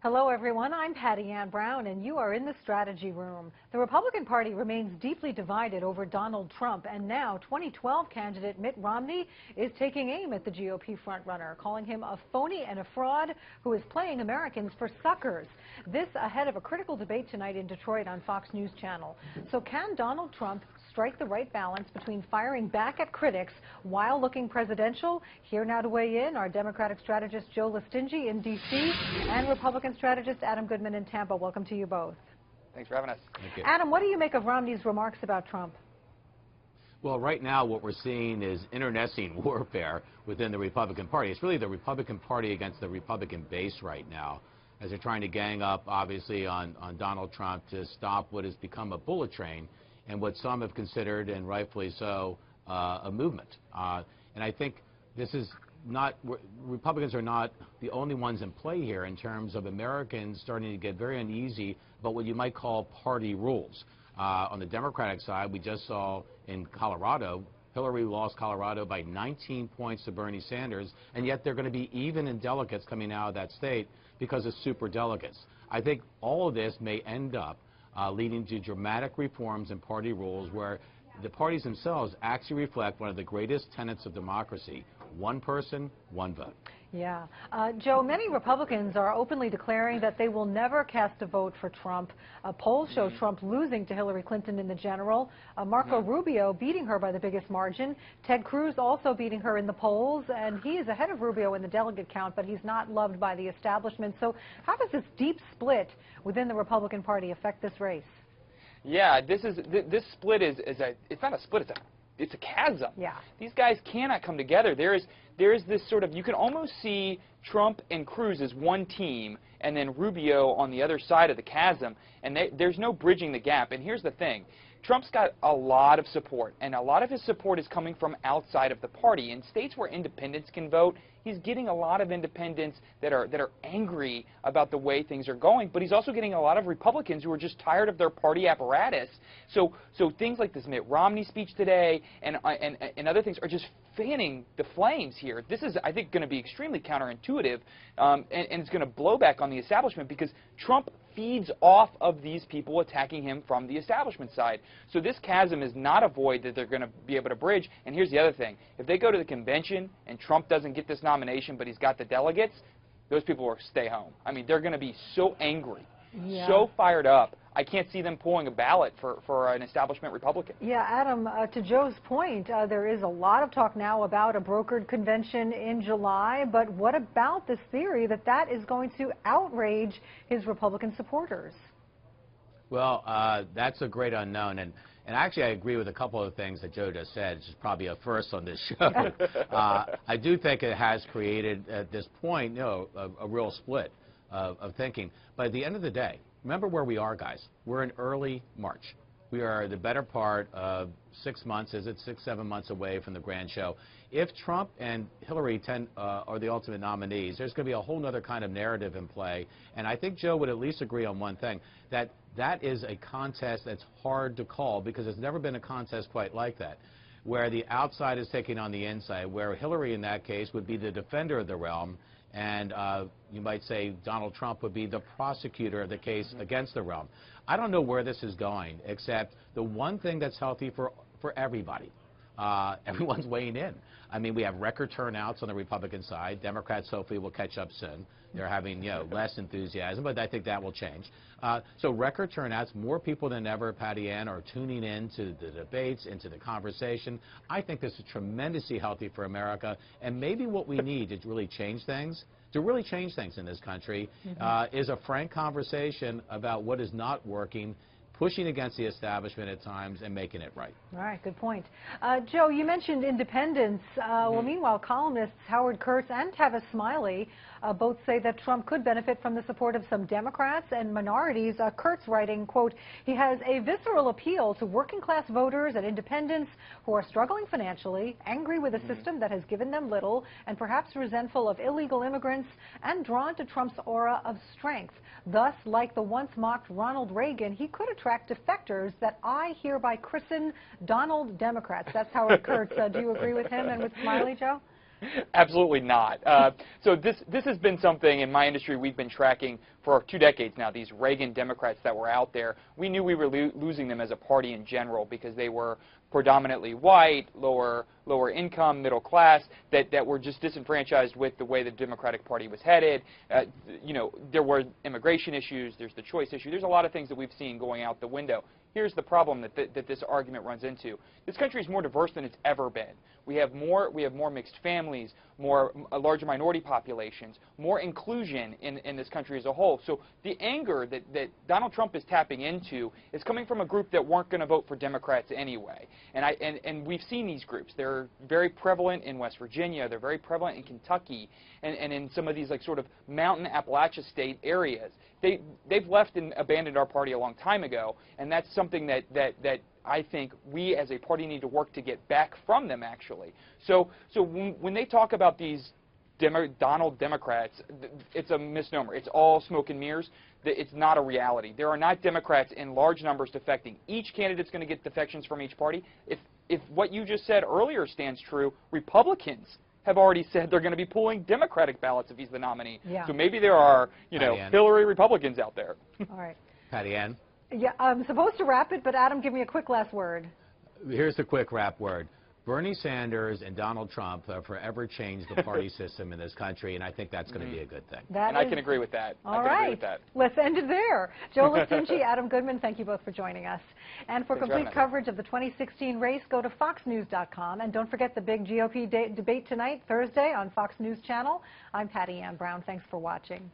Hello, everyone. I'm Patty Ann Brown, and you are in the strategy room. The Republican Party remains deeply divided over Donald Trump, and now 2012 candidate Mitt Romney is taking aim at the GOP frontrunner, calling him a phony and a fraud who is playing Americans for suckers. This ahead of a critical debate tonight in Detroit on Fox News Channel. So can Donald Trump strike the right balance between firing back at critics while looking presidential? Here now to weigh in, our Democratic strategist Joe Lestingi in D.C. and Republican strategist Adam Goodman in Tampa. Welcome to you both. Thanks for having us. Thank you. Adam, what do you make of Romney's remarks about Trump? Well, right now what we're seeing is internecine warfare within the Republican Party. It's really the Republican Party against the Republican base right now, as they're trying to gang up, obviously, on Donald Trump to stop what has become a bullet train and what some have considered, and rightfully so, a movement. And I think this is not, Republicans are not the only ones in play here in terms of Americans starting to get very uneasy about what you might call party rules. On the Democratic side, we just saw in Colorado, Hillary lost Colorado by 19 points to Bernie Sanders, and yet they're going to be even in delegates coming out of that state because of super delegates. I think all of this may end up leading to dramatic reforms in party rules where the parties themselves actually reflect one of the greatest tenets of democracy: one person, one vote. Yeah. Joe, many Republicans are openly declaring that they will never cast a vote for Trump. Polls show Trump losing to Hillary Clinton in the general. Marco Rubio beating her by the biggest margin. Ted Cruz also beating her in the polls. And he is ahead of Rubio in the delegate count, but he's not loved by the establishment. So how does this deep split within the Republican Party affect this race? Yeah, this split it's not a split, it's a chasm. Yeah. These guys cannot come together. There is this sort of, you can almost see Trump and Cruz as one team and then Rubio on the other side of the chasm, and there's no bridging the gap. And here's the thing. Trump's got a lot of support, and a lot of his support is coming from outside of the party. In states where independents can vote, he's getting a lot of independents that are angry about the way things are going, but he's also getting a lot of Republicans who are just tired of their party apparatus. So things like this Mitt Romney speech today and other things are just fanning the flames here. This is, I think, going to be extremely counterintuitive, and it's going to blow back on the establishment because Trump feeds off of these people attacking him from the establishment side. So this chasm is not a void that they're going to be able to bridge. And here's the other thing. If they go to the convention and Trump doesn't get this nomination, but he's got the delegates, those people will stay home. I mean, they're going to be so angry, so fired up. I can't see them pulling a ballot for an establishment Republican. Yeah, Adam, to Joe's point, there is a lot of talk now about a brokered convention in July, but what about this theory that that is going to outrage his Republican supporters? Well, that's a great unknown, and actually I agree with a couple of things that Joe just said. It's probably a first on this show. I do think it has created, at this point, a real split of thinking. But at the end of the day, remember where we are, guys. We're in early March. We are the better part of 6 months, 7 months away from the grand show. If Trump and Hillary are the ultimate nominees, there's going to be a whole other kind of narrative in play. And I think Joe would at least agree on one thing, that is a contest that's hard to call because there's never been a contest quite like that, where the outside is taking on the inside, where Hillary in that case would be the defender of the realm, and you might say Donald Trump would be the prosecutor of the case against the realm. I don't know where this is going, except the one thing that's healthy for everybody. Everyone's weighing in. I mean, we have record turnouts on the Republican side. Democrats hopefully will catch up soon. They're having, less enthusiasm, but I think that will change. So record turnouts, more people than ever, Patty Ann, are tuning in to the debates, into the conversation. I think this is tremendously healthy for America, and maybe what we need to really change things, in this country, is a frank conversation about what is not working, pushing against the establishment at times and making it right. All right, good point. Joe, you mentioned independents. Well, meanwhile, columnists Howard Kurtz and Tavis Smiley both say that Trump could benefit from the support of some Democrats and minorities. Kurtz writing, quote, he has a visceral appeal to working-class voters and independents who are struggling financially, angry with a system that has given them little, and perhaps resentful of illegal immigrants, and drawn to Trump's aura of strength. Thus, like the once mocked Ronald Reagan, he could attract defectors that I hereby christen Donald Democrats. That's Howard Kurtz. Do you agree with him and with Smiley, Joe? Absolutely not. So this has been something in my industry we've been tracking for 2 decades now, these Reagan Democrats that were out there. We knew we were losing them as a party in general because they were predominantly white, lower income, middle class, that were just disenfranchised with the way the Democratic Party was headed. You know, there were immigration issues, there's the choice issue, there's a lot of things that we've seen going out the window. Here's the problem that this argument runs into. This country is more diverse than it's ever been. We have more mixed families, larger minority populations, more inclusion in this country as a whole. So the anger that Donald Trump is tapping into is coming from a group that weren't going to vote for Democrats anyway. And we've seen these groups. They're very prevalent in West Virginia. They're very prevalent in Kentucky and in some of these like sort of mountain Appalachia state areas. They've left and abandoned our party a long time ago, and that's something that I think we as a party need to work to get back from them, actually. So when they talk about these Donald Democrats, it's a misnomer. It's all smoke and mirrors. It's not a reality. There are not Democrats in large numbers defecting. Each candidate's going to get defections from each party. If what you just said earlier stands true, Republicans have already said they're going to be pulling Democratic ballots if he's the nominee. Yeah. So maybe there are, Hillary Republicans out there. All right. Patty Ann? Yeah, I'm supposed to wrap it, but Adam, give me a quick last word. Here's the quick wrap word. Bernie Sanders and Donald Trump have forever changed the party system in this country, and I think that's going to be a good thing. I can agree with that. All right. Let's end it there. Joe Lestingi, Adam Goodman, thank you both for joining us. And for complete coverage of the 2016 race, go to foxnews.com. And don't forget the big GOP debate tonight, Thursday, on Fox News Channel. I'm Patty Ann Brown. Thanks for watching.